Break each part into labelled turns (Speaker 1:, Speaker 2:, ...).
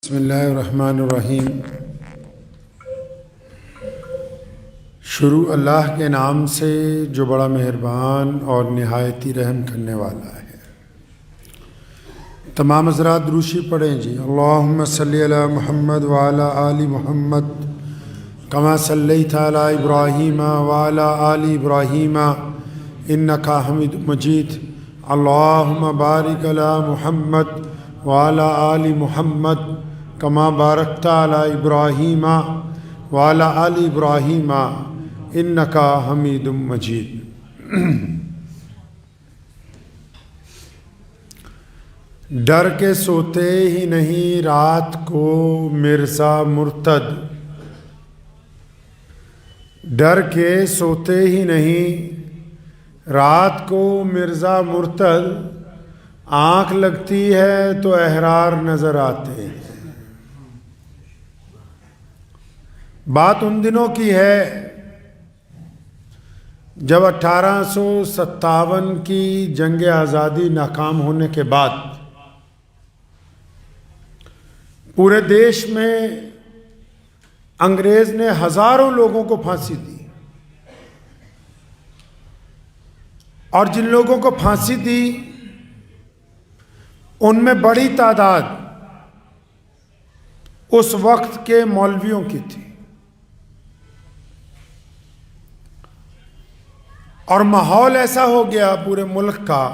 Speaker 1: बिस्मिल्लाहिर्रहमानिर्रहीम। शुरू अल्लाह के नाम से जो बड़ा मेहरबान और निहायती रहम करने वाला है। तमाम हज़रात दुरूशी पढ़ें जी। अल्लाहुम्मा सल्ली अला मुहम्मद व अला आलि मुहम्मद कमा सल्लैता अला इब्राहीम व अला आलि इब्राहीम इन्नका हमीदुम मजीद। अल्लाहुम्मा बारिक अला मुहम्मद व अला आलि मुहम्मद कमा बारकता अला इब्राहीम व अला आलि इब्राहीम इन्नका हमीदुम मजीद। डर के सोते ही नहीं रात को मिर्ज़ा मुर्तद, डर के सोते ही नहीं रात को मिर्ज़ा मुर्तद, आँख लगती है तो अहरार नज़र आते हैं। बात उन दिनों की है जब 1857 की जंग आज़ादी नाकाम होने के बाद पूरे देश में अंग्रेज़ ने हज़ारों लोगों को फांसी दी, और जिन लोगों को फांसी दी उनमें बड़ी तादाद उस वक्त के मौलवियों की थी। और माहौल ऐसा हो गया पूरे मुल्क का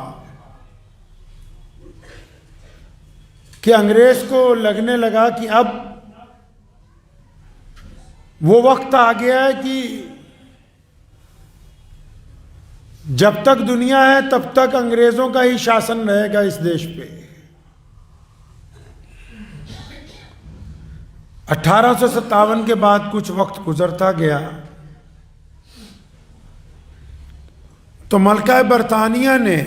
Speaker 1: कि अंग्रेज को लगने लगा कि अब वो वक्त आ गया है कि जब तक दुनिया है तब तक अंग्रेजों का ही शासन रहेगा इस देश पे। 1857 के बाद कुछ वक्त गुजरता गया तो मलका बरतानिया ने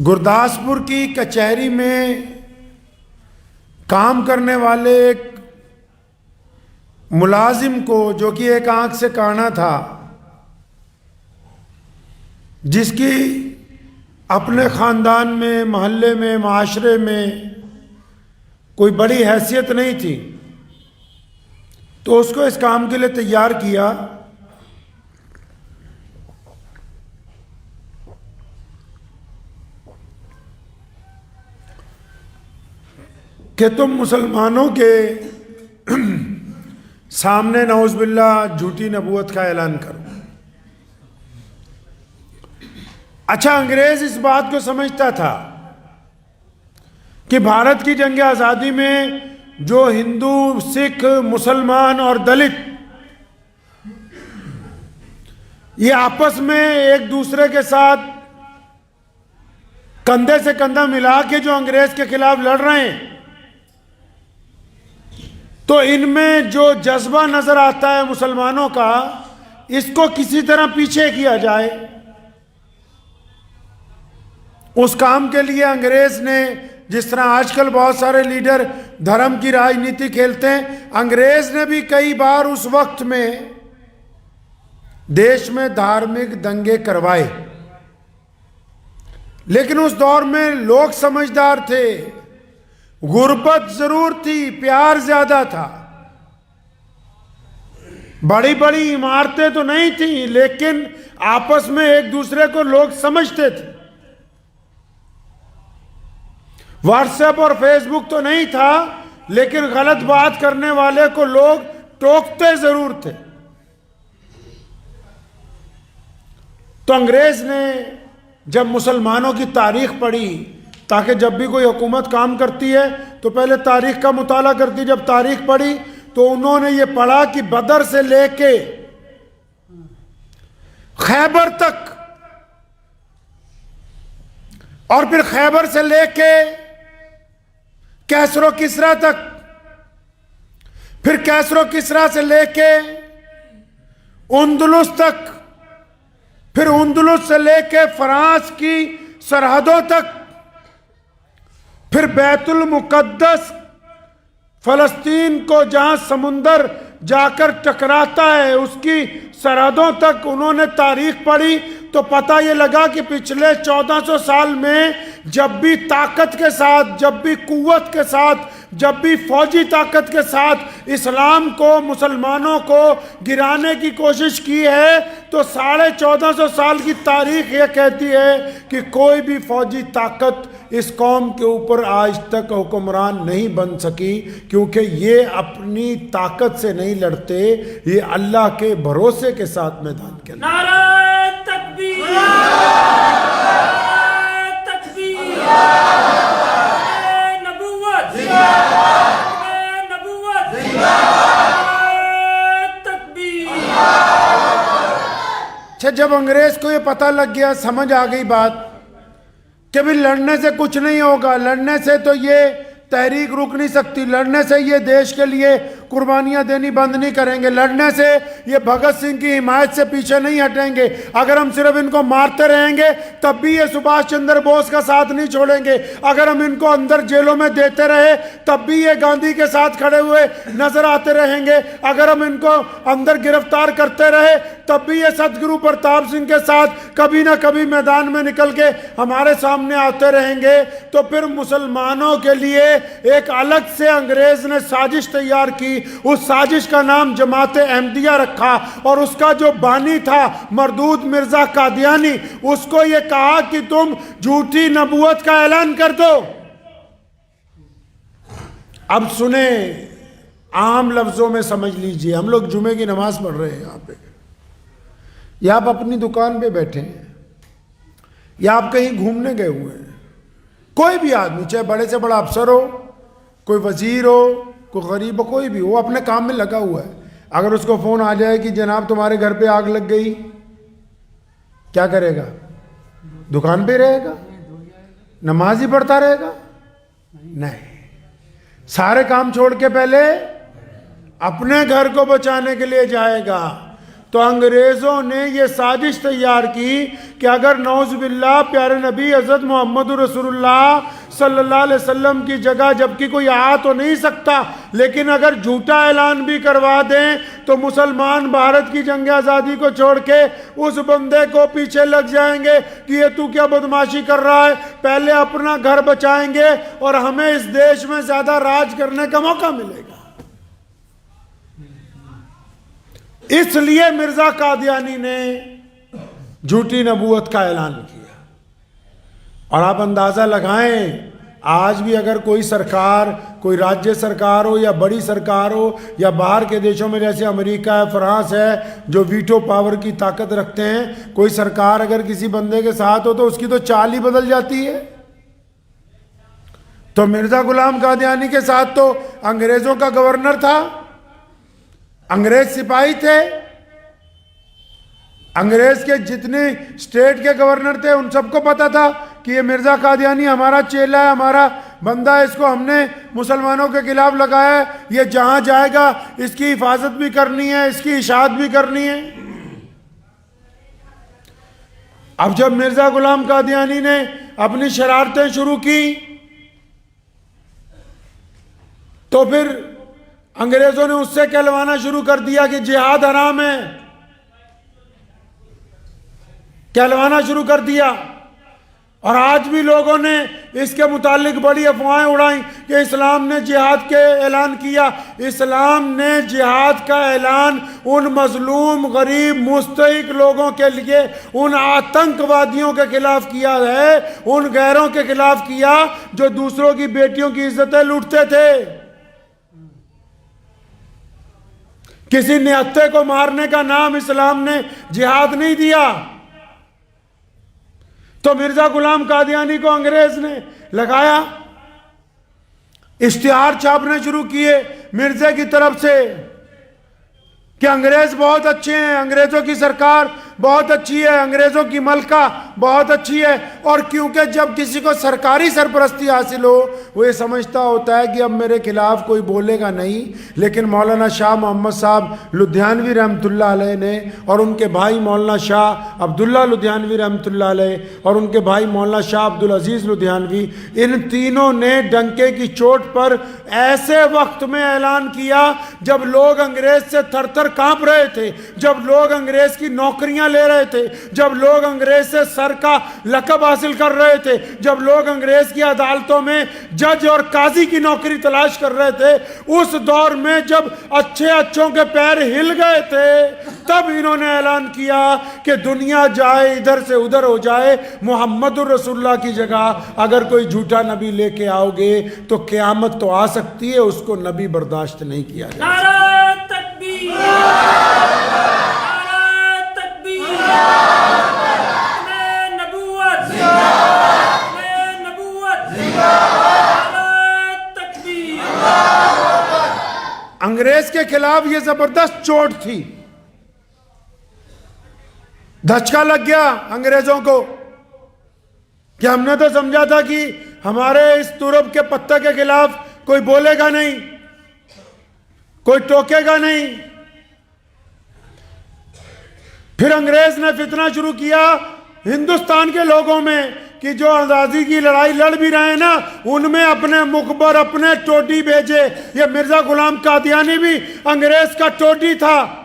Speaker 1: गुरदासपुर की कचहरी में काम करने वाले एक मुलाजिम को, जो कि एक आंख से काना था, जिसकी अपने ख़ानदान में, मोहल्ले में, माशरे में कोई बड़ी हैसियत नहीं थी, तो उसको इस काम के लिए तैयार किया कि तुम मुसलमानों के सामने नऊज़ुबिल्लाह झूठी नबूवत का ऐलान करो। अच्छा, अंग्रेज इस बात को समझता था कि भारत की जंग आज़ादी में जो हिंदू, सिख, मुसलमान और दलित ये आपस में एक दूसरे के साथ कंधे से कंधा मिला के जो अंग्रेज के खिलाफ लड़ रहे हैं, तो इनमें जो जज्बा नजर आता है मुसलमानों का, इसको किसी तरह पीछे किया जाए। उस काम के लिए अंग्रेज ने, जिस तरह आजकल बहुत सारे लीडर धर्म की राजनीति खेलते हैं, अंग्रेज ने भी कई बार उस वक्त में देश में धार्मिक दंगे करवाए। लेकिन उस दौर में लोग समझदार थे, गुर्बत जरूर थी, प्यार ज्यादा था। बड़ी बड़ी इमारतें तो नहीं थी, लेकिन आपस में एक दूसरे को लोग समझते थे। व्हाट्सएप और फेसबुक तो नहीं था, लेकिन गलत बात करने वाले को लोग टोकते जरूर थे। तो अंग्रेज ने जब मुसलमानों की तारीख पढ़ी, ताकि जब भी कोई हुकूमत काम करती है तो पहले तारीख का मुताला करती, जब तारीख पढ़ी तो उन्होंने ये पढ़ा कि बदर से लेके खैबर तक, और फिर खैबर से लेके कैसरो किसरा तक, फिर कैसरो किसरा से लेके उंदुलुस तक, फिर उंदुलुस से लेके फ्रांस की सरहदों तक, फिर बैतुल मुकद्दस, फलस्तीन को जहां समुंदर जाकर टकराता है उसकी सरहदों तक उन्होंने तारीख पढ़ी। तो पता ये लगा कि पिछले 1400 साल में जब भी ताकत के साथ, जब भी कुव्वत के साथ, जब भी फौजी ताकत के साथ इस्लाम को, मुसलमानों को गिराने की कोशिश की है, तो 1450 साल की तारीख ये कहती है कि कोई भी फौजी ताकत इस कौम के ऊपर आज तक हुक्मरान नहीं बन सकी, क्योंकि ये अपनी ताकत से नहीं लड़ते, ये अल्लाह के भरोसे के साथ मैदान के अंदर।
Speaker 2: नारे तकबीर, नारे तकबीर, नारे नबूवत, नारे नबूवत, नारे तकबीर।
Speaker 1: अच्छा, जब अंग्रेज को ये पता लग गया, समझ आ गई बात कि भी लड़ने से कुछ नहीं होगा, लड़ने से तो ये तहरीक रुक नहीं सकती, लड़ने से ये देश के लिए कुर्बानियां देनी बंद नहीं करेंगे, लड़ने से ये भगत सिंह की हिमायत से पीछे नहीं हटेंगे, अगर हम सिर्फ इनको मारते रहेंगे तब भी ये सुभाष चंद्र बोस का साथ नहीं छोड़ेंगे, अगर हम इनको अंदर जेलों में देते रहे तब भी ये गांधी के साथ खड़े हुए नजर आते रहेंगे, अगर हम इनको अंदर गिरफ्तार करते रहे तब भी ये सतगुरु प्रताप सिंह के साथ कभी ना कभी मैदान में निकल के हमारे सामने आते रहेंगे। तो फिर मुसलमानों के लिए एक अलग से अंग्रेज ने साजिश तैयार की, उस साजिश का नाम जमात अहमदिया रखा, और उसका जो बानी था मरदूद मिर्जा कादियानी, उसको ये कहा कि तुम झूठी नबूवत का ऐलान कर दो। अब सुने, आम लफ्जों में समझ लीजिए, हम लोग जुमे की नमाज पढ़ रहे हैं यहाँ पे, या आप अपनी दुकान पे बैठे हैं, या आप कहीं घूमने गए हुए हैं, कोई भी आदमी, चाहे बड़े से बड़ा अफसर हो, कोई वजीर हो, कोई गरीब हो, कोई भी हो, अपने काम में लगा हुआ है, अगर उसको फोन आ जाए कि जनाब तुम्हारे घर पे आग लग गई, क्या करेगा? दुकान पे रहेगा? नमाज ही पढ़ता रहेगा? नहीं, सारे काम छोड़ के पहले अपने घर को बचाने के लिए जाएगा। तो अंग्रेजों ने ये साजिश तैयार की कि अगर नौजुबिल्लाह प्यारे नबी हजरत मोहम्मद रसूलुल्लाह सल्लल्लाहु अलैहि वसल्लम की जगह जबकि कोई आ तो नहीं सकता, लेकिन अगर झूठा ऐलान भी करवा दें तो मुसलमान भारत की जंग आज़ादी को छोड़ के उस बंदे को पीछे लग जाएंगे कि ये तू क्या बदमाशी कर रहा है, पहले अपना घर बचाएंगे और हमें इस देश में ज्यादा राज करने का मौका मिलेगा। इसलिए मिर्जा कादियानी ने झूठी नबूवत का ऐलान किया। और आप अंदाजा लगाएं, आज भी अगर कोई सरकार, कोई राज्य सरकार हो या बड़ी सरकार हो या बाहर के देशों में जैसे अमेरिका है, फ्रांस है, जो वीटो पावर की ताकत रखते हैं, कोई सरकार अगर किसी बंदे के साथ हो तो उसकी तो चाल ही बदल जाती है। तो मिर्जा गुलाम कादियानी के साथ तो अंग्रेजों का गवर्नर था, अंग्रेज सिपाही थे, अंग्रेज के जितने स्टेट के गवर्नर थे उन सबको पता था कि ये मिर्जा कादियानी हमारा चेला है, हमारा बंदा है, इसको हमने मुसलमानों के खिलाफ लगाया है, ये जहां जाएगा इसकी हिफाजत भी करनी है, इसकी इशाअत भी करनी है। अब जब मिर्जा गुलाम कादियानी ने अपनी शरारतें शुरू की तो फिर अंग्रेजों ने उससे कहलवाना शुरू कर दिया कि जिहाद हराम है, कहलवाना शुरू कर दिया। और आज भी लोगों ने इसके मुतालिक बड़ी अफवाहें उड़ाई कि इस्लाम ने जिहाद के ऐलान किया। इस्लाम ने जिहाद का ऐलान उन मजलूम गरीब मुस्तहिक लोगों के लिए, उन आतंकवादियों के खिलाफ किया है, उन गैरों के खिलाफ किया जो दूसरों की बेटियों की इज्जतें लूटते थे। किसी निहत्थे को मारने का नाम इस्लाम ने जिहाद नहीं दिया। तो मिर्जा गुलाम कादियानी को अंग्रेज ने लगाया, इश्तिहार छापने शुरू किए मिर्जे की तरफ से कि अंग्रेज बहुत अच्छे हैं, अंग्रेजों की सरकार बहुत अच्छी है, अंग्रेजों की मलका बहुत अच्छी है। और क्योंकि जब किसी को सरकारी सरपरस्ती हासिल हो वो ये समझता होता है कि अब मेरे खिलाफ कोई बोलेगा नहीं। लेकिन मौलाना शाह मोहम्मद साहब लुधियानवी रहमतुल्लाह अलैह ने और उनके भाई मौलाना शाह अब्दुल्ला लुधियानवी रहमतुल्लाह अलैह और उनके भाई मौलाना शाह अब्दुल अजीज़ लुधियानवी, इन तीनों ने डंके की चोट पर ऐसे वक्त में ऐलान किया जब लोग अंग्रेज से थर थर कांप रहे थे, जब लोग अंग्रेज की नौकरियां कुर्बानियां ले रहे थे, जब लोग अंग्रेज से सर का लक़ब हासिल कर रहे थे, जब लोग अंग्रेज की अदालतों में जज और काजी की नौकरी तलाश कर रहे थे, उस दौर में जब अच्छे अच्छों के पैर हिल गए थे, तब इन्होंने ऐलान किया कि दुनिया जाए इधर से उधर हो जाए, मुहम्मदुर रसूलुल्लाह की जगह अगर कोई झूठा नबी लेके आओगे तो क़यामत तो आ सकती है, उसको नबी बर्दाश्त नहीं किया जाए।
Speaker 2: नारा तकबीर, नारा तकबीर, मैं नबूवत, मैं नबूवत, नारा तकबीर।
Speaker 1: अंग्रेज के खिलाफ ये जबरदस्त चोट थी, धचका लग गया अंग्रेजों को कि हमने तो समझा था कि हमारे इस तुरब के पत्ते के खिलाफ कोई बोलेगा नहीं, कोई टोकेगा नहीं। फिर अंग्रेज ने फितना शुरू किया हिंदुस्तान के लोगों में कि जो आज़ादी की लड़ाई लड़ भी रहे हैं ना, उनमें अपने मुखबर, अपने टोटी भेजे। ये मिर्जा गुलाम कादियानी भी अंग्रेज का टोटी था,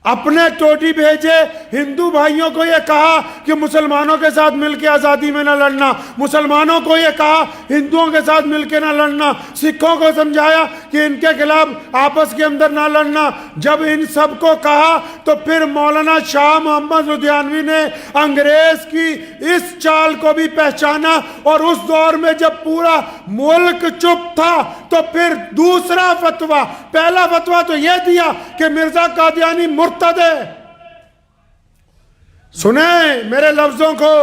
Speaker 1: अपने टोटी भेजे। हिंदू भाइयों को यह कहा कि मुसलमानों के साथ मिलकर आज़ादी में ना लड़ना, मुसलमानों को यह कहा हिंदुओं के साथ मिलकर ना लड़ना, सिखों को समझाया कि इनके खिलाफ आपस के अंदर ना लड़ना। जब इन सब को कहा तो फिर मौलाना शाह मोहम्मद लुधियानवी ने अंग्रेज की इस चाल को भी पहचाना, और उस दौर में जब पूरा मुल्क चुप था तो फिर दूसरा फतवा, पहला फतवा तो यह दिया कि मिर्जा कादियानी मुर्तद है। सुने मेरे लफ्जों को,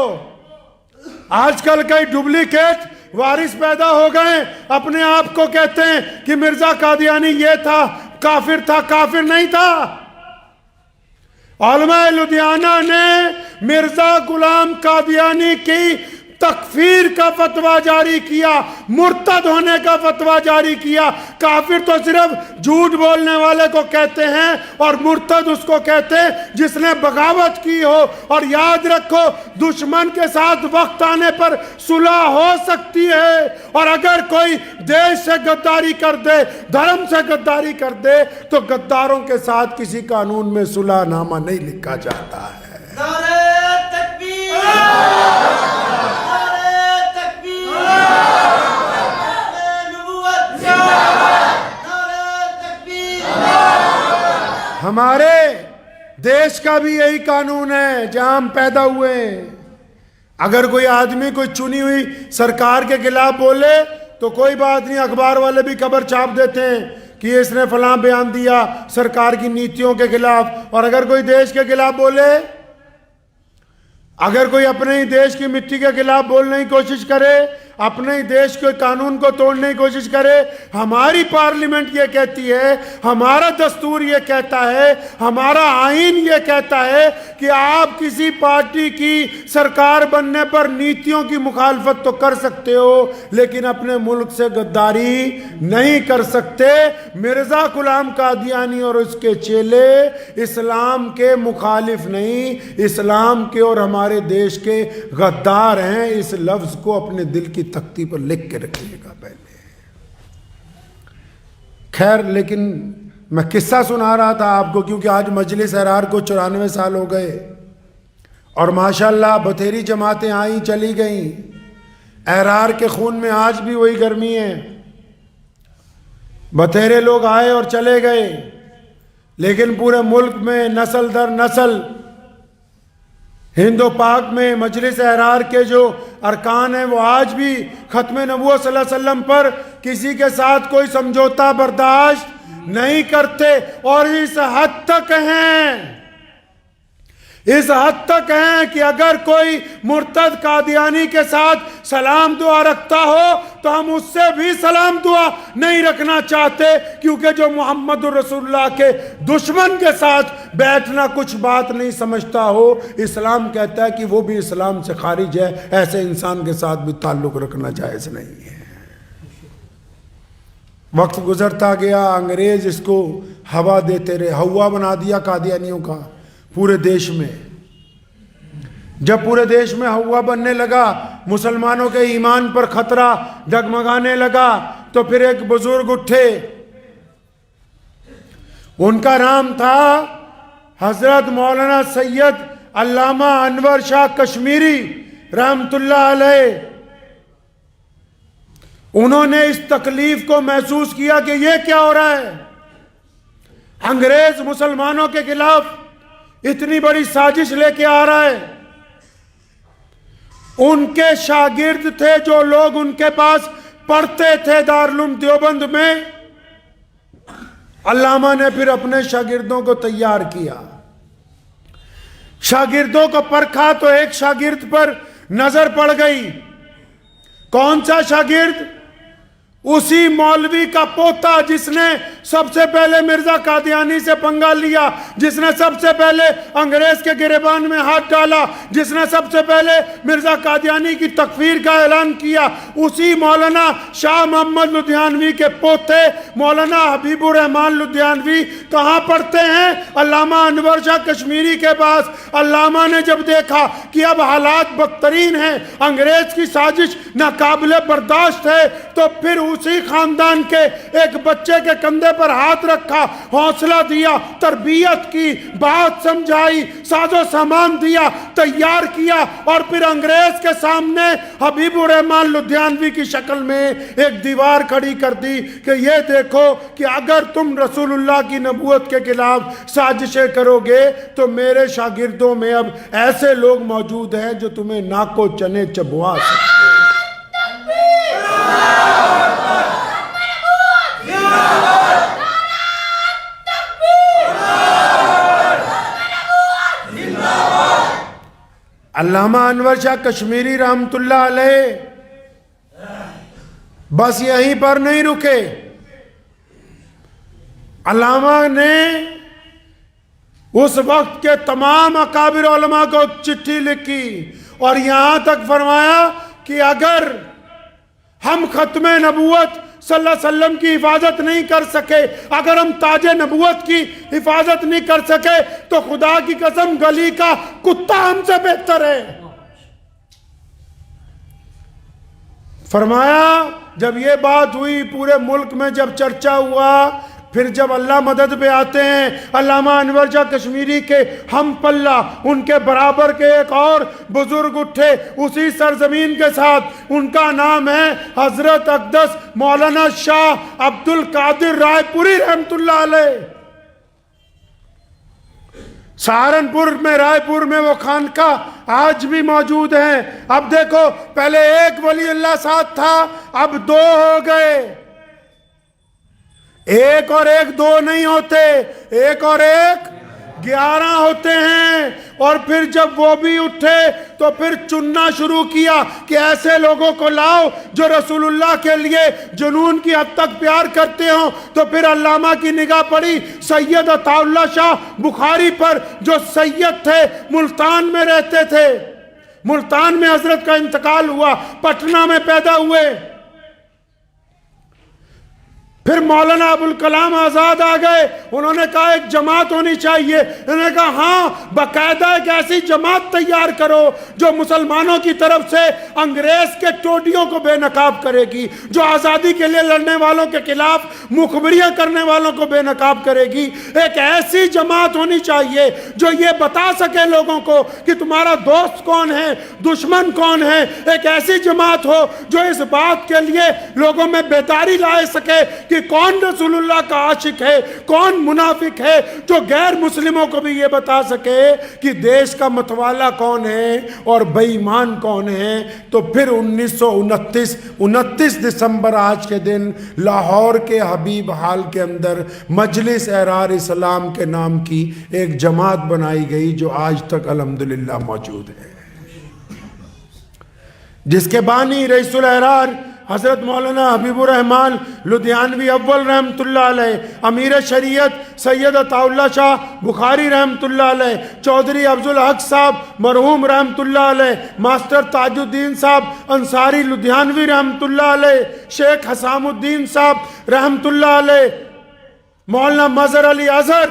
Speaker 1: आजकल कई डुप्लीकेट वारिस पैदा हो गए, अपने आप को कहते हैं कि मिर्जा कादियानी ये था, काफिर नहीं था। उलमा लुधियाना ने मिर्जा गुलाम कादियानी की तकफीर का फतवा जारी किया, मुर्तद होने का फतवा जारी किया। काफिर तो सिर्फ झूठ बोलने वाले को कहते हैं, और मुर्तद उसको कहते हैं जिसने बगावत की हो। और याद रखो, दुश्मन के साथ वक्त आने पर सुलह हो सकती है, और अगर कोई देश से गद्दारी कर दे, धर्म से गद्दारी कर दे, तो गद्दारों के साथ किसी कानून में सुलहनामा नहीं लिखा जाता है।
Speaker 3: नारे तकबीर,
Speaker 1: हमारे देश का भी यही कानून है जहां हम पैदा हुए हैं। अगर कोई आदमी कोई चुनी हुई सरकार के खिलाफ बोले तो कोई बात नहीं, अखबार वाले भी खबर छाप देते हैं कि इसने फलां बयान दिया सरकार की नीतियों के खिलाफ। और अगर कोई देश के खिलाफ बोले, अगर कोई अपने ही देश की मिट्टी के खिलाफ बोलने की कोशिश करे, अपने ही देश के कानून को तोड़ने की कोशिश करे, हमारी पार्लियामेंट ये कहती है, हमारा दस्तूर ये कहता है, हमारा आईन ये कहता है कि आप किसी पार्टी की सरकार बनने पर नीतियों की मुखालफत तो कर सकते हो, लेकिन अपने मुल्क से गद्दारी नहीं कर सकते। मिर्जा गुलाम कादियानी और उसके चेले इस्लाम के मुखालिफ नहीं, इस्लाम के और हमारे देश के गद्दार हैं। इस लफ्ज को अपने दिल की तख्ती पर लिख के रखिएगा पहले। खैर, लेकिन मैं किस्सा सुना रहा था आपको, क्योंकि आज मजलिस अहरार को 94 साल हो गए, और माशाल्लाह बथेरी जमातें आई चली गई। अहरार के खून में आज भी वही गर्मी है, बथेरे लोग आए और चले गए, लेकिन पूरे मुल्क में नस्ल दर नस्ल हिंदो पाक में मजलिस अहरार के जो अरकान हैं वो आज भी ख़त्म नबूवत सल्लल्लाहु अलैहि वसल्लम पर किसी के साथ कोई समझौता बर्दाश्त नहीं करते। और इस हद तक हैं, इस हद तक हैं कि अगर कोई मुर्तद कादियानी के साथ सलाम दुआ रखता हो तो हम उससे भी सलाम दुआ नहीं रखना चाहते, क्योंकि जो मोहम्मद रसूलुल्लाह के दुश्मन के साथ बैठना कुछ बात नहीं समझता हो, इस्लाम कहता है कि वो भी इस्लाम से खारिज है, ऐसे इंसान के साथ भी ताल्लुक़ रखना जायज़ नहीं है। वक्त गुजरता गया, अंग्रेज इसको हवा देते रहे, हवा बना दिया कादियानियों का पूरे देश में। जब पूरे देश में हवा बनने लगा, मुसलमानों के ईमान पर खतरा डगमगाने लगा, तो फिर एक बुजुर्ग उठे, उनका नाम था हजरत मौलाना सैयद अल्लामा अनवर शाह कश्मीरी रहमतुल्लाह अलैह, उन्होंने इस तकलीफ को महसूस किया कि ये क्या हो रहा है। अंग्रेज मुसलमानों के खिलाफ इतनी बड़ी साजिश लेके आ रहा है। उनके शागिर्द थे जो लोग उनके पास पढ़ते थे दारुल देवबंद में। अल्लामा ने फिर अपने शागिर्दों को तैयार किया, शागिर्दों को परखा तो एक शागिर्द पर नजर पड़ गई। कौन सा शागिर्द? उसी मौलवी का पोता जिसने सबसे पहले मिर्जा कादियानी से पंगा लिया, जिसने सबसे पहले अंग्रेज के गिरेबान में हाथ डाला, जिसने सबसे पहले मिर्जा कादियानी की तकफीर का ऐलान किया, उसी मौलाना शाह मोहम्मद लुधियानवी के पोते मौलाना हबीबुर रहमान लुधियानवी कहाँ पढ़ते हैं? अल्लामा अनवर शाह कश्मीरी के पास। अल्लामा ने जब देखा कि अब हालात बदतरीन हैं, अंग्रेज की साजिश नाकाबिले बर्दाश्त है, तो फिर उसी खानदान के एक बच्चे के कंधे पर हाथ रखा, हौसला दिया, तरबियत की, बात समझाई, साजो सामान दिया, तैयार किया और फिर अंग्रेज के सामने हबीबुर रहमान लुधियानवी की शक्ल में एक दीवार खड़ी कर दी कि ये देखो कि अगर तुम रसूलुल्लाह की नबूवत के खिलाफ साजिशें करोगे तो मेरे शागिर्दों में अब ऐसे लोग मौजूद हैं जो तुम्हें नाको चने चबवा सकते। अल्लामा अनवर शाह कश्मीरी रहमतुल्लाह अलैह बस यहीं पर नहीं रुके। अल्लामा ने उस वक्त के तमाम अकाबिर उलमा को चिट्ठी लिखी और यहां तक फरमाया कि अगर हम खत्मे नबूवत सल्लल्लाहु अलैहि वसल्लम की हिफाजत नहीं कर सके, अगर हम ताजे नबूवत की हिफाजत नहीं कर सके, तो खुदा की कसम गली का कुत्ता हमसे बेहतर है। फरमाया जब ये बात हुई, पूरे मुल्क में जब चर्चा हुआ, फिर जब अल्लाह मदद पे आते हैं, अल्लामा अनवर शाह कश्मीरी के हम पल्ला, उनके बराबर के एक और बुजुर्ग उठे उसी सरजमीन के साथ। उनका नाम है हजरत अक़दस मौलाना शाह अब्दुल कादिर रायपुरी रहमतुल्लाह अलैह। सहारनपुर में, रायपुर में वो खानका आज भी मौजूद है। अब देखो, पहले एक वली अल्लाह साथ था, अब दो हो गए। एक और एक दो नहीं होते, एक और एक 11 होते हैं। और फिर जब वो भी उठे तो फिर चुनना शुरू किया कि ऐसे लोगों को लाओ जो रसूलुल्लाह के लिए जुनून की हद तक प्यार करते हो। तो फिर अल्लामा की निगाह पड़ी सैयद अताउल्लाह शाह बुखारी पर, जो सैयद थे, मुल्तान में रहते थे। मुल्तान में हजरत का इंतकाल हुआ, पटना में पैदा हुए। फिर मौलाना अबुल कलाम आज़ाद आ गए, उन्होंने कहा एक जमात होनी चाहिए। उन्होंने कहा हाँ, बाकायदा एक ऐसी जमात तैयार करो जो मुसलमानों की तरफ से अंग्रेज के टोटियों को बेनकाब करेगी, जो आज़ादी के लिए लड़ने वालों के खिलाफ मुखबरियां करने वालों को बेनकाब करेगी। एक ऐसी जमात होनी चाहिए जो ये बता सके लोगों को कि तुम्हारा दोस्त कौन है, दुश्मन कौन है। एक ऐसी जमात हो जो इस बात के लिए लोगों में बेदारी ला सके कि कौन रसूलुल्लाह का आशिक है, कौन मुनाफिक है, जो गैर मुस्लिमों को भी ये बता सके कि देश का मतवाला कौन है और बेईमान कौन है। तो फिर 29 दिसंबर आज के दिन लाहौर के हबीब हाल के अंदर मजलिस एहरार इस्लाम के नाम की एक जमात बनाई गई जो आज तक अल्हम्दुलिल्लाह मौजूद है, जिसके बानी रईसुल एहरार हज़रत मौलाना हबीबुर रहमान लुधियानवी अव्वल रहमतुल्लाह अलैह, अमीर शरीयत सैयद अताउल्लाह शाह बुखारी रहमतुल्लाह अलैह, चौधरी अफजुल हक साहब मरहूम रहमतुल्लाह अलैह, मास्टर ताजुद्दीन साहब अंसारी लुधियानवी रहमतुल्लाह अलैह, शेख हसामुद्दीन साहब रहमतुल्लाह अलैह, मौलाना मज़हर अली अज़हर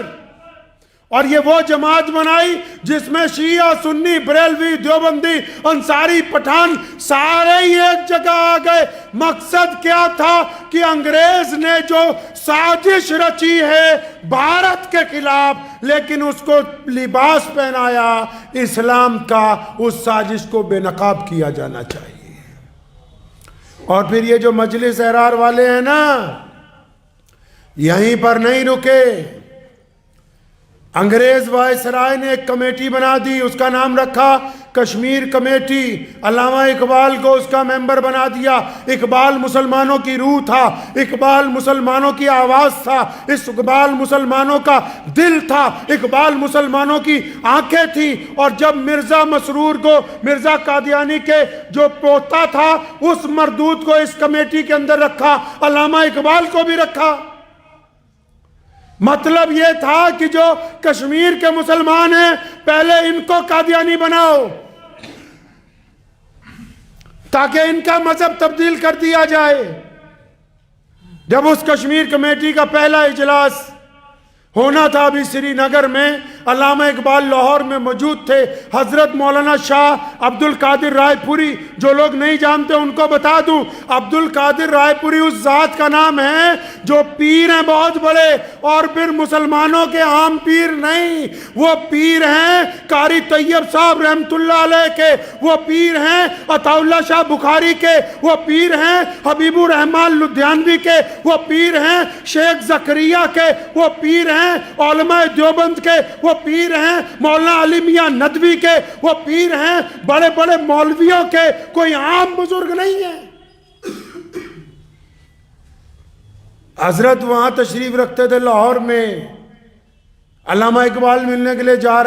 Speaker 1: और ये वो जमात बनाई जिसमें शिया, सुन्नी, बरेलवी, देवबंदी, अंसारी, पठान सारे ही एक जगह आ गए। मकसद क्या था कि अंग्रेज ने जो साजिश रची है भारत के खिलाफ, लेकिन उसको लिबास पहनाया इस्लाम का, उस साजिश को बेनकाब किया जाना चाहिए। और फिर ये जो मजलिस एहरार वाले हैं ना, यहीं पर नहीं रुके। अंग्रेज वायसराय ने एक कमेटी बना दी, उसका नाम रखा कश्मीर कमेटी। अल्लामा इकबाल को उसका मेंबर बना दिया। इकबाल मुसलमानों की रूह था, इकबाल मुसलमानों की आवाज था, इकबाल मुसलमानों का दिल था, इकबाल मुसलमानों की आंखें थी। और जब मिर्जा मसरूर को, मिर्जा कादियानी के जो पोता था, उस मरदूद को इस कमेटी के अंदर रखा, अल्लामा इकबाल को भी रखा। मतलब यह था कि जो कश्मीर के मुसलमान हैं, पहले इनको कादियानी बनाओ ताकि इनका मजहब तब्दील कर दिया जाए। जब उस कश्मीर कमेटी का पहला इजलास होना था अभी श्रीनगर में, अल्लामा इकबाल लाहौर में मौजूद थे। हजरत मौलाना शाह अब्दुल कादिर रायपुरी, जो लोग नहीं जानते उनको बता दूं, अब्दुल कादिर रायपुरी उस जात का नाम है जो पीर हैं बहुत बड़े, और फिर मुसलमानों के आम पीर नहीं, वो पीर हैं कारी तैयब साहब रहमतुल्लाह अलैह के, वो पीर हैं अताउल्लाह शाह बुखारी के, वो पीर हैं हबीबुर रहमान लुधियानवी के, वो पीर हैं शेख जकरिया के, वो पीर हैं उलमा देवबंद के, वो पीर हैं मौलाना अली मियां नदवी के, वो पीर हैं बड़े बड़े मौलवियों के, कोई आम बुजुर्ग नहीं है। हजरत वहां तशरीफ रखते थे लाहौर में। अल्लामा इकबाल मिलने के लिए जा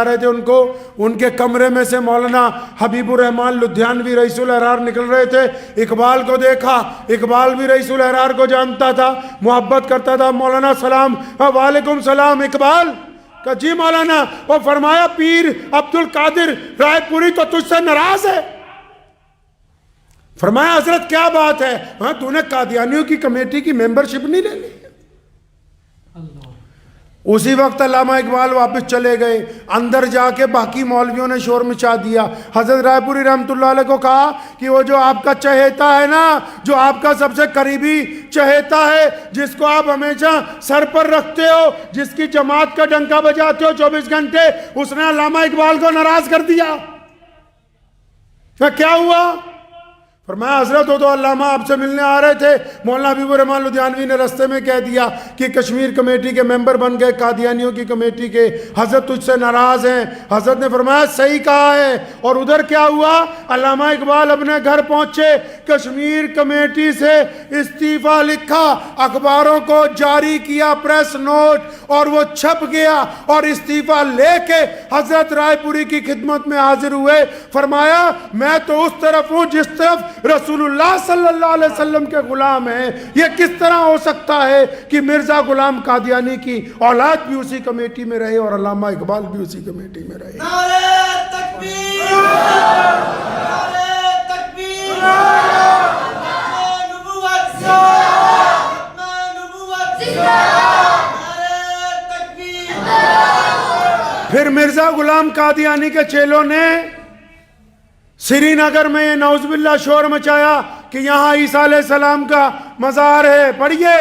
Speaker 1: रहे थे उनको। उनके कमरे में से मौलाना हबीबुर रहमान लुधियानवी रईसुल अहरार निकल रहे थे। इकबाल को देखा, इकबाल भी रईसुल अहरार को जानता था, मोहब्बत करता था। मौलाना सलाम, वालेकुम सलाम। इकबाल का जी मौलाना। वो फरमाया पीर अब्दुल कादिर रायपुरी तो तुझसे नाराज है। फरमाया हजरत क्या बात है? हाँ, तूने कादियानियों की कमेटी की मेंबरशिप नहीं ले ली? उसी वक्त अल्लामा इकबाल वापस चले गए। अंदर जाके बाकी मौलवियों ने शोर मचा दिया। हजरत रायपुरी रहमतुल्लाह अलैह को कहा कि वो जो आपका चहेता है ना, जो आपका सबसे करीबी चहेता है, जिसको आप हमेशा सर पर रखते हो, जिसकी जमात का डंका बजाते हो 24 घंटे, उसने अल्लामा इकबाल को नाराज कर दिया। क्या हुआ? फरमाया हजरत हो तो अल्लामा आपसे मिलने आ रहे थे। मौलाना हबीबुर रहमान लुधियानवी ने रास्ते में कह दिया कि कश्मीर कमेटी के मेंबर बन गए, कादियानियों की कमेटी के, हजरत तुझसे नाराज हैं। हजरत ने फरमाया सही कहा है। और उधर क्या हुआ? अल्लामा इकबाल अपने घर पहुंचे, कश्मीर कमेटी से इस्तीफा लिखा, अखबारों को जारी किया प्रेस नोट, और वो छप गया। और इस्तीफा लेके हजरत रायपुरी की खिदमत में हाजिर हुए। फरमाया मैं तो उस तरफ हूं जिस तरफ रसूलुल्लाह सल्लल्लाहु अलैहि वसल्लम के गुलाम हैं। ये किस तरह हो सकता है कि मिर्जा गुलाम कादियानी की औलाद भी उसी कमेटी में रहे और अल्लामा इकबाल भी उसी कमेटी में रहे?
Speaker 3: नारे तकबीर, नारे तकबीर, नारे नबुव्वत, नारे नबुव्वत, नारे तकबीर।
Speaker 1: फिर मिर्जा गुलाम कादियानी के चेलों ने श्रीनगर में ये नौजुबिल्ला शोर मचाया कि यहां ईसा अलैहिस्सलाम का मजार है, पढ़िए।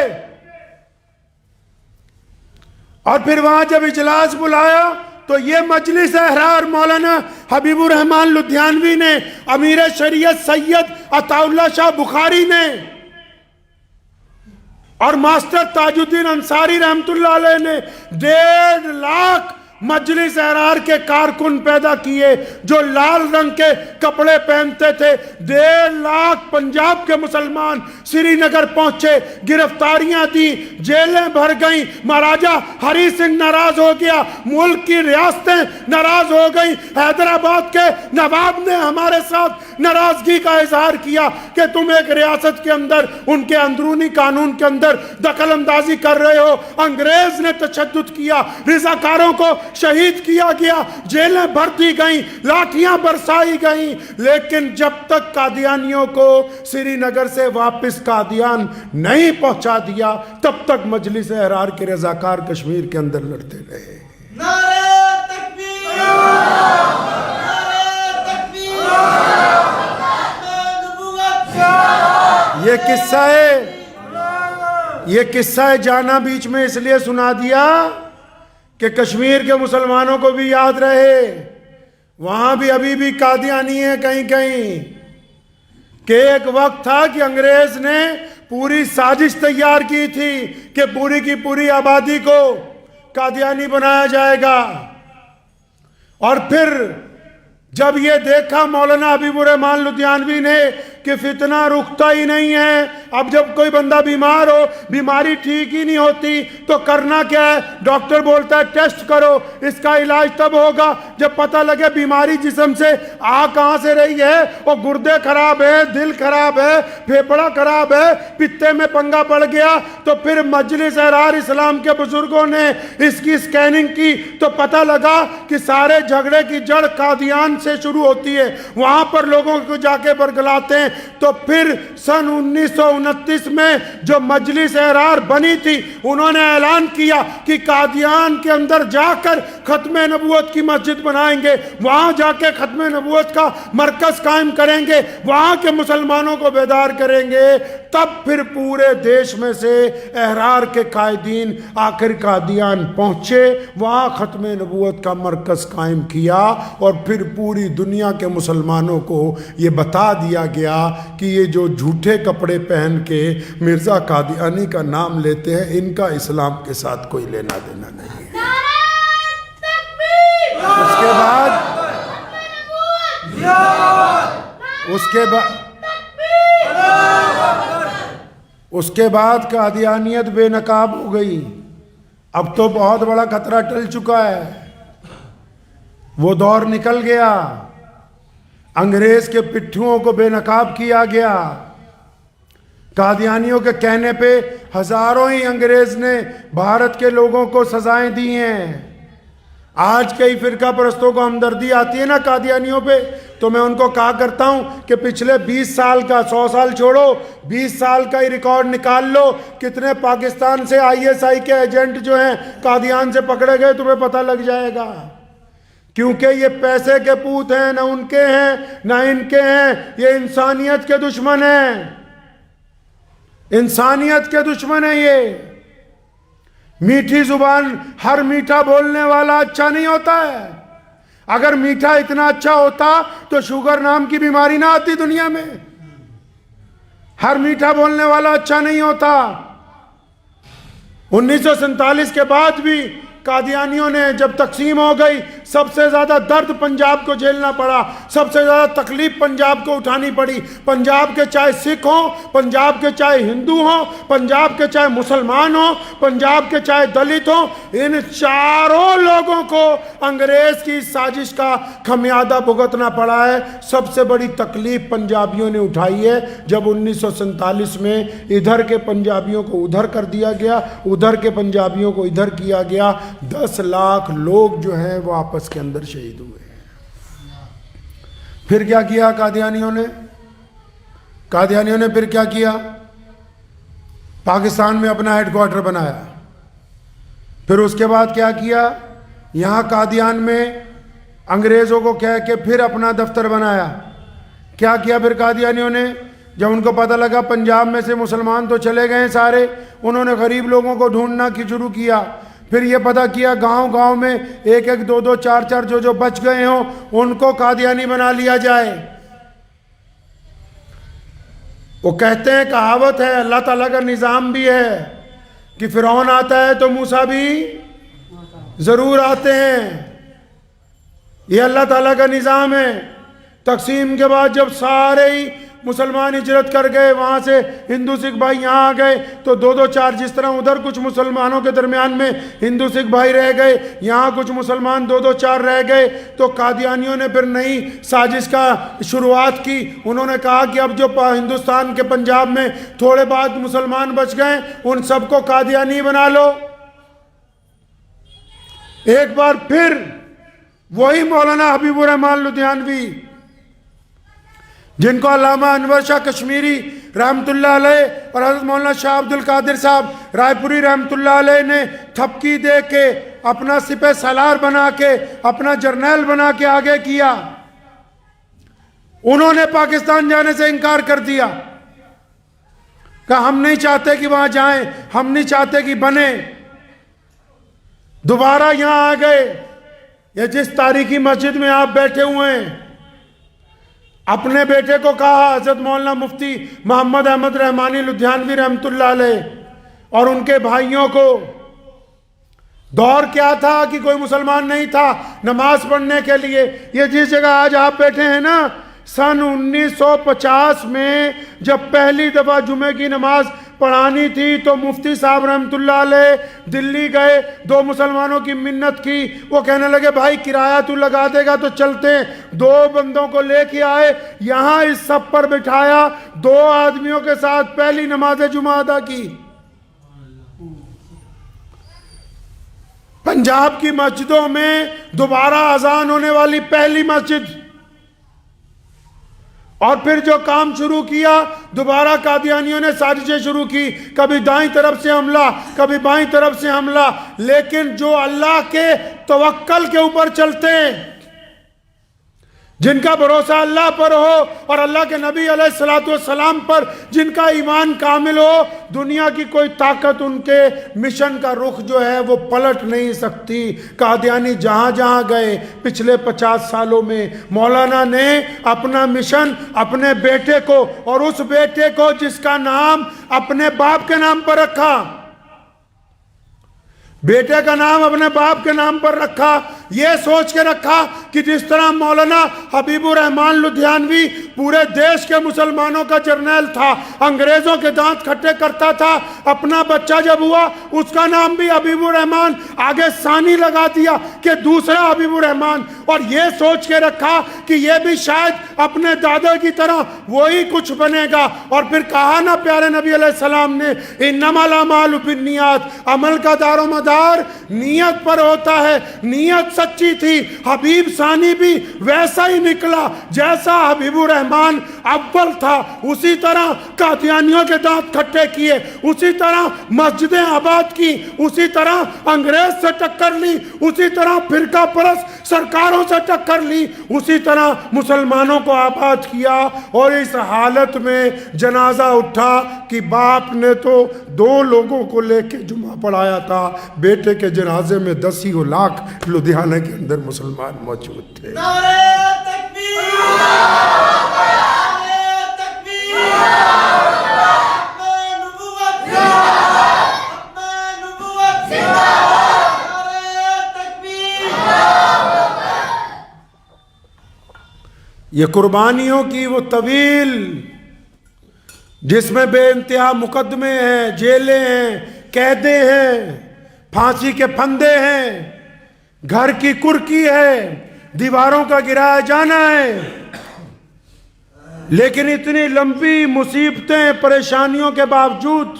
Speaker 1: और फिर वहां जब इजलास बुलाया तो ये मजलिस एहरार मौलाना हबीबुर रहमान लुधियानवी ने, अमीर शरीयत सैयद अताउल्लाह शाह बुखारी ने और मास्टर ताजुद्दीन अंसारी रहमतुल्लाह अलैह ने 1.5 लाख मजलिस एहरार के कारकुन पैदा किए जो लाल रंग के कपड़े पहनते थे। 1.5 लाख पंजाब के मुसलमान श्रीनगर पहुंचे, गिरफ्तारियां दी, जेलें भर गई। महाराजा हरी सिंह नाराज हो गया, मुल्क की रियासतें नाराज हो गई। हैदराबाद के नवाब ने हमारे साथ नाराजगी का इजहार किया कि तुम एक रियासत के अंदर उनके अंदरूनी कानून के अंदर दखल अंदाजी कर रहे हो। अंग्रेज ने तशद्दुद किया, रिजाकारों को शहीद किया गया, जेलें भर दी गई, लाठियां बरसाई गई, लेकिन जब तक कादियानियों को श्रीनगर से वापस कादियान नहीं पहुंचा दिया, तब तक मजलिस एहरार के रजाकार कश्मीर के अंदर लड़ते रहे।
Speaker 3: नारे तकबीर, नारे तकबीर, नबूवत।
Speaker 1: ये किस्सा है जाना बीच में इसलिए सुना दिया कि कश्मीर के मुसलमानों को भी याद रहे, वहां भी अभी भी कादियानी है कहीं कहीं, कि एक वक्त था कि अंग्रेज ने पूरी साजिश तैयार की थी कि पूरी की पूरी आबादी को कादियानी बनाया जाएगा। और फिर जब ये देखा मौलाना हबीबुर रहमान लुधियानवी ने कि फितना रुकता ही नहीं है, अब जब कोई बंदा बीमार हो, बीमारी ठीक ही नहीं होती, तो करना क्या है? डॉक्टर बोलता है टेस्ट करो, इसका इलाज तब होगा जब पता लगे बीमारी जिस्म से आ कहां से रही है, और गुर्दे खराब है, दिल खराब है, फेफड़ा खराब है, पित्ते में पंगा पड़ गया। तो फिर मजलिस एहरार इस्लाम के बुजुर्गों ने इसकी स्कैनिंग की तो पता लगा कि सारे झगड़े की जड़ कादियान से शुरू होती है, वहां पर लोगों को जाके बरगलाते हैं। तो फिर सन 1929 में जो मजलिस एहरार बनी थी, उन्होंने ऐलान किया कि कादियान के अंदर जाकर खत्म नबूवत की मस्जिद बनाएंगे, वहां जाके खत्म नबूवत का मरकज कायम करेंगे, वहां के मुसलमानों को बेदार करेंगे। तब फिर पूरे देश में से एहरार के कायदीन आखिर कादियान पहुंचे, वहां खत्म नबूवत का मरकज कायम किया, और फिर पूरी दुनिया के मुसलमानों को ये बता दिया गया कि ये जो झूठे कपड़े पहन के मिर्जा कादियानी का नाम लेते हैं, इनका इस्लाम के साथ कोई लेना देना नहीं है। उसके बाद कादियानियत बेनकाब हो गई। अब तो बहुत बड़ा खतरा टल चुका है, वो दौर निकल गया, अंग्रेज के पिट्ठुओं को बेनकाब किया गया। कादियानियों के कहने पे हजारों ही अंग्रेज ने भारत के लोगों को सजाएं दी हैं। आज कई फिरका परस्तों को हमदर्दी आती है ना कादियानियों पे, तो मैं उनको कहा करता हूं कि पिछले 20 साल का, 100 साल छोड़ो, 20 साल का ही रिकॉर्ड निकाल लो, कितने पाकिस्तान से ISI के एजेंट जो हैं कादियान से पकड़े गए, तुम्हें पता लग जाएगा। क्योंकि ये पैसे के पूत हैं, ना उनके हैं ना इनके हैं, ये इंसानियत के दुश्मन हैं, इंसानियत के दुश्मन है ये। मीठी जुबान, हर मीठा बोलने वाला अच्छा नहीं होता है। अगर मीठा इतना अच्छा होता तो शुगर नाम की बीमारी ना आती दुनिया में। हर मीठा बोलने वाला अच्छा नहीं होता। 1947 के बाद भी कादियानियों ने जब तकसीम हो गई, सबसे ज्यादा दर्द पंजाब को झेलना पड़ा, सबसे ज्यादा तकलीफ पंजाब को उठानी पड़ी। पंजाब के चाहे सिख हों, पंजाब के चाहे हिंदू हों, पंजाब के चाहे मुसलमान हों, पंजाब के चाहे दलित हों, इन चारों लोगों को अंग्रेज की साजिश का खमियाजा भुगतना पड़ा है। सबसे बड़ी तकलीफ पंजाबियों ने उठाई है जब 1947 में इधर के पंजाबियों को उधर कर दिया गया, उधर के पंजाबियों को इधर किया गया। 10 लाख लोग जो हैं वो आपस के अंदर शहीद हुए। फिर क्या किया कादियानियों ने? कादियानियों ने फिर क्या किया? पाकिस्तान में अपना हेडक्वार्टर बनाया। फिर उसके बाद क्या किया? यहां कादियान में अंग्रेजों को कह के फिर अपना दफ्तर बनाया। क्या किया फिर कादियानियों ने? जब उनको पता लगा पंजाब में से मुसलमान तो चले गए सारे, उन्होंने गरीब लोगों को ढूंढना शुरू किया। फिर ये पता किया गांव गांव में 1-1, 2-2, 4-4 जो बच गए हों उनको कादियानी बना लिया जाए। वो कहते हैं, कहावत है, अल्लाह ताला का निज़ाम भी है कि फिरौन आता है तो मूसा भी जरूर आते हैं। ये अल्लाह ताला का निज़ाम है। तकसीम के बाद जब सारे ही मुसलमान हिजरत कर गए, वहाँ से हिंदू सिख भाई यहाँ आ गए, तो 2-2-4 जिस तरह उधर कुछ मुसलमानों के दरमियान में हिंदू सिख भाई रह गए, यहाँ कुछ मुसलमान 2-2-4 रह गए। तो कादियानियों ने फिर नई साजिश का शुरुआत की। उन्होंने कहा कि अब जो हिंदुस्तान के पंजाब में थोड़े बाद मुसलमान बच गए, उन सबको कादियानी बना लो। एक बार फिर वही मौलाना हबीबुर रहमान लुधियानवी, जिनको अल्लामा अनवर शाह कश्मीरी रहमतुल्लाह अलैह और हज़रत मौलाना शाह अब्दुल कादिर साहब रायपुरी रहमतुल्लाह अलैह ने थपकी दे के अपना सिपह सालार बना के अपना जर्नैल बना के आगे किया, उन्होंने पाकिस्तान जाने से इनकार कर दिया। कहा हम नहीं चाहते कि वहां जाएं, हम नहीं चाहते कि बने। दोबारा यहां आ गए। ये जिस तारीखी मस्जिद में आप बैठे हुए हैं, अपने बेटे को कहा, हजरत मौलाना मुफ्ती मोहम्मद अहमद रहमानी लुधियानवी रहमतुल्लाह अलैह और उनके भाइयों को, दौर क्या था कि कोई मुसलमान नहीं था नमाज पढ़ने के लिए। ये जिस जगह आज आप बैठे हैं ना, सन 1950 में जब पहली दफा जुमे की नमाज पढ़ानी थी तो मुफ्ती साहब रहमतुल्लाह अलैह दिल्ली गए, दो मुसलमानों की मिन्नत की। वो कहने लगे भाई किराया तू लगा देगा तो चलते हैं। दो बंदों को लेके आए, यहां इस सब पर बिठाया, दो आदमियों के साथ पहली नमाज जुमा अदा की। पंजाब की मस्जिदों में दोबारा अजान होने वाली पहली मस्जिद। और फिर जो काम शुरू किया, दोबारा कादियानियों ने साजिशें शुरू की, कभी दाईं तरफ से हमला, कभी बाईं तरफ से हमला। लेकिन जो अल्लाह के तवक्कल के ऊपर चलते हैं, जिनका भरोसा अल्लाह पर हो और अल्लाह के नबी अलैहिस्सलातु वस्सलाम पर जिनका ईमान कामिल हो, दुनिया की कोई ताकत उनके मिशन का रुख जो है वो पलट नहीं सकती। कादियानी जहां जहां गए पिछले 50 सालों में, मौलाना ने अपना मिशन अपने बेटे को, और उस बेटे को जिसका नाम अपने बाप के नाम पर रखा, बेटे का नाम अपने बाप के नाम पर रखा, यह सोच के रखा कि जिस तरह मौलाना हबीबुर रहमान लुधियानवी पूरे देश के मुसलमानों का जर्नैल था, अंग्रेजों के दांत खट्टे करता था, अपना बच्चा जब हुआ उसका नाम भी हबीबुर रहमान, आगे सानी लगा दिया कि दूसरा हबीबुर रहमान, और यह सोच के रखा कि यह भी शायद अपने दादा की तरह वही कुछ बनेगा। और फिर कहा ना प्यारे नबी अलैहिस्सलाम ने, इन्नमल अमालु बिन्नियात, अमल का दारोमदार नीयत पर होता है। नीयत सच्ची थी, हबीब सानी भी वैसा ही निकला जैसा हबीबुर रहमान अव्वल था। उसी तरह कादियानियों के दांत खट्टे किए, उसी तरह मस्जिदें आबाद की, उसी तरह अंग्रेज से टक्कर ली, उसी तरह फिरका परस्त सरकारों से टक्कर ली, उसी तरह मुसलमानों को आबाद किया। और इस हालत में जनाजा उठा कि बाप ने तो 2 लोगों को लेके जुमा पढ़ाया था, बेटे के जनाजे में 10 लाख लुधियाना के अंदर मुसलमान मौजूद थे।
Speaker 3: नारे तकबीर, नारे तकबीर, अपने नबूवत जिंदाबाद, अपने नबूवत जिंदाबाद, नारे तकबीर।
Speaker 1: ये कुर्बानियों की वो तवील, जिसमें बेइंतहा मुकदमे हैं, जेलें हैं, कैदे हैं, फांसी के फंदे हैं, घर की कुर्की है, दीवारों का गिराया जाना है। लेकिन इतनी लंबी मुसीबतें परेशानियों के बावजूद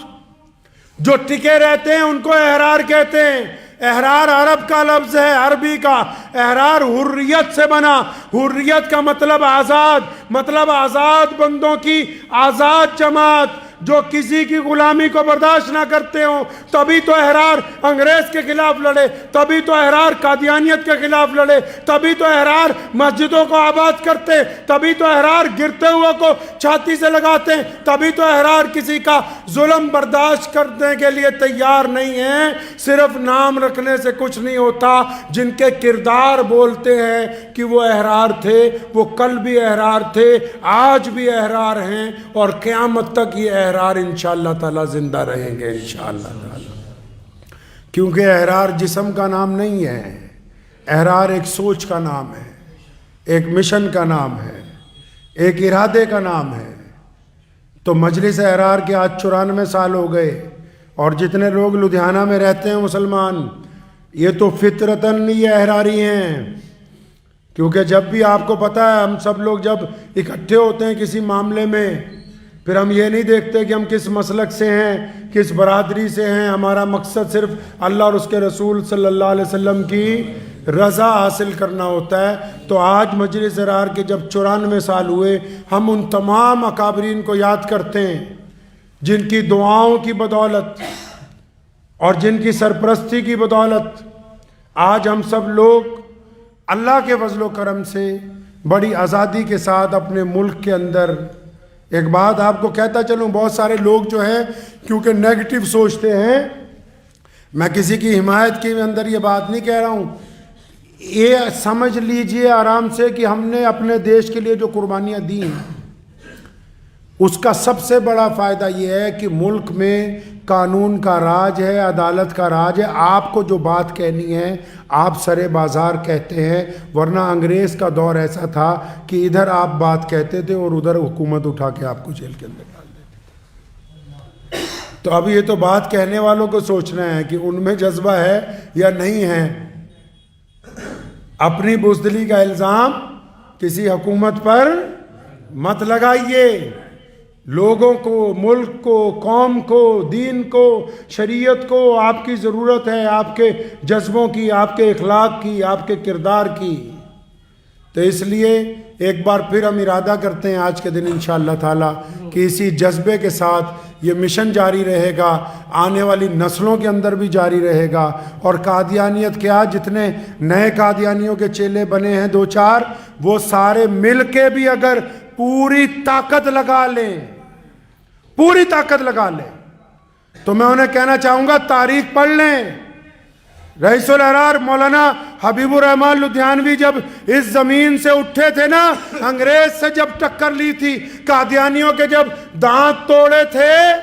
Speaker 1: जो टिके रहते हैं उनको एहरार कहते हैं। एहरार अरब का लफ्ज है, अरबी का। एहरार हुर्रियत से बना। हुर्रियत का मतलब आजाद, मतलब आजाद बंदों की आजाद जमात जो किसी की गुलामी को बर्दाश्त ना करते हो। तभी तो एहरार अंग्रेज के खिलाफ लड़े, तभी तो एहरार कादियानियत के खिलाफ लड़े, तभी तो एहरार मस्जिदों को आबाद करते, तभी तो एहरार गिरते हुए को छाती से लगाते, तभी तो एहरार किसी का जुल्म बर्दाश्त करने के लिए तैयार नहीं है। सिर्फ नाम रखने से कुछ नहीं होता। जिनके किरदार बोलते हैं कि वो एहरार थे, वो कल भी एहरार थे, आज भी एहरार हैं, और क़यामत तक ये एहरार इंशाअल्लाह ताला जिंदा रहेंगे इंशाअल्लाह ताला। क्योंकि एहरार जिस्म का नाम नहीं है, एहरार एक सोच का नाम है, एक मिशन का नाम है, एक इरादे का नाम है। तो मजलिस एहरार के आज 94 साल हो गए, और जितने लोग लुधियाना में रहते हैं मुसलमान, ये तो फितरतन ये एहरारी हैं। क्योंकि जब भी आपको पता है, हम सब लोग जब इकट्ठे होते हैं किसी मामले में, फिर हम ये नहीं देखते कि हम किस मसलक से हैं, किस बरादरी से हैं। हमारा मकसद सिर्फ अल्लाह और उसके रसूल सल्लल्लाहु अलैहि वसल्लम की रज़ा हासिल करना होता है। तो आज मजलिस ज़रार के जब 94 साल हुए, हम उन तमाम अकाबरीन को याद करते हैं जिनकी दुआओं की बदौलत और जिनकी सरपरस्ती की बदौलत आज हम सब लोग अल्लाह के फजलो करम से बड़ी आज़ादी के साथ अपने मुल्क के अंदर। एक बात आपको कहता चलूँ, बहुत सारे लोग जो हैं क्योंकि नेगेटिव सोचते हैं, मैं किसी की हिमायत के अंदर ये बात नहीं कह रहा हूँ, ये समझ लीजिए आराम से कि हमने अपने देश के लिए जो कुर्बानियाँ दी हैं उसका सबसे बड़ा फ़ायदा ये है कि मुल्क में कानून का राज है, अदालत का राज है। आपको जो बात कहनी है आप सरे बाज़ार कहते हैं, वरना अंग्रेज़ का दौर ऐसा था कि इधर आप बात कहते थे और उधर हुकूमत उठा के आपको जेल के अंदर डाल देती थी। तो अब ये तो बात कहने वालों को सोचना है कि उनमें जज्बा है या नहीं है। अपनी बुज़दिली का इल्ज़ाम किसी हुकूमत पर मत लगाइए। लोगों को, मुल्क को, कौम को, दीन को, शरीयत को आपकी ज़रूरत है, आपके जज्बों की, आपके इखलाक की, आपके किरदार की। तो इसलिए एक बार फिर हम इरादा करते हैं आज के दिन इंशाअल्लाह ताला कि इसी जज्बे के साथ ये मिशन जारी रहेगा, आने वाली नस्लों के अंदर भी जारी रहेगा। और कादियानियत क्या, जितने नए कादियानियों के चेले बने हैं 2-4, वो सारे मिल के भी अगर पूरी ताकत लगा लें, पूरी ताकत लगा लें, तो मैं उन्हें कहना चाहूँगा तारीख पढ़ लें। रईसुल अहरार मौलाना हबीबुर रहमान लुधियानवी जब इस ज़मीन से उठे थे ना, अंग्रेज से जब टक्कर ली थी, कादियानियों के जब दांत तोड़े थे,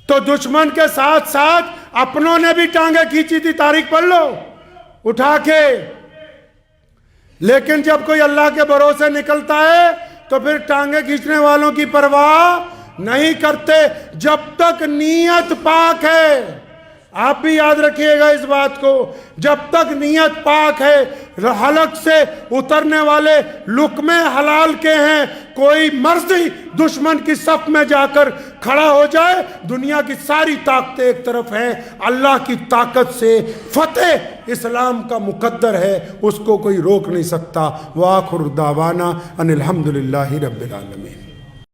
Speaker 1: तो दुश्मन के साथ साथ अपनों ने भी टांगे खींची थी। तारीख पढ़ लो उठा के। लेकिन जब कोई अल्लाह के भरोसे निकलता है तो फिर टांगे खींचने वालों की परवाह नहीं करते, जब तक नीयत पाक है। आप भी याद रखिएगा इस बात को, जब तक नीयत पाक है, हलक से उतरने वाले लुकमे हलाल के हैं। कोई मर्जी दुश्मन की सफ में जाकर खड़ा हो जाए, दुनिया की सारी ताकतें एक तरफ हैं, अल्लाह की ताकत से फतेह इस्लाम का मुकद्दर है, उसको कोई रोक नहीं सकता। व आखिर दावाना अनिल हम्दुलिल्लाहि रब्बिल आलमीन।